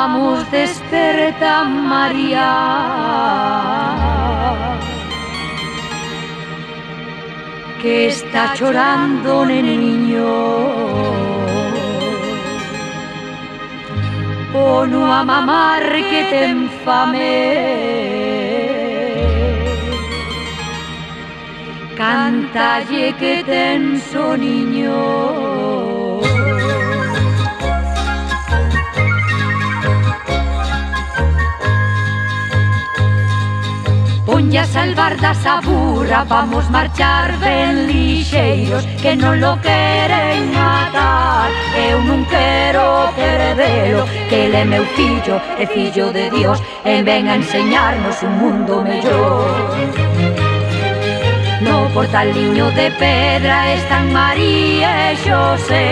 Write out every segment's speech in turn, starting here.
Vamos, desperta, María, que está llorando el niño. O no a mamar que te enfame, cántalle que tenso niño. Ponlle a salvar da sabura, vamos marchar ben lixeiros, que non lo queren matar. Eu non quero perdelo, que ele é meu fillo, é fillo de Dios, e ven a enseñarnos un mundo mellor. No portaliño de pedra están María e Xosé,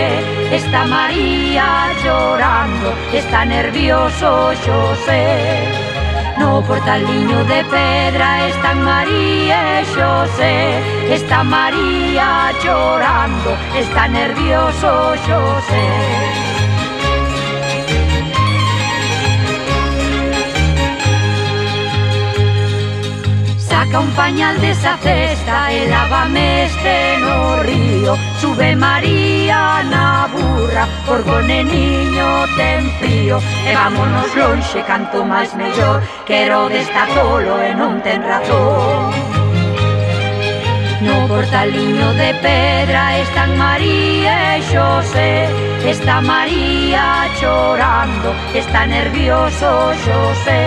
está María llorando, está nervioso Xosé. No portaliño de pedra están María e Xosé, está María llorando, está nervioso Xosé. Saca un pañal desa cesta e lávame este no río. Sube María na burra, porque o neniño ten frío. E vámonos lonxe, canto máis mellor, que Herodes está tolo e non ten razón. No portaliño de pedra están María e Xosé, está María chorando, está nervioso Xosé.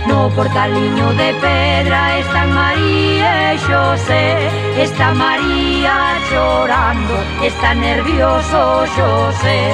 No portaliño de pedra están María e Xosé, está María chorando, está nervioso Xosé.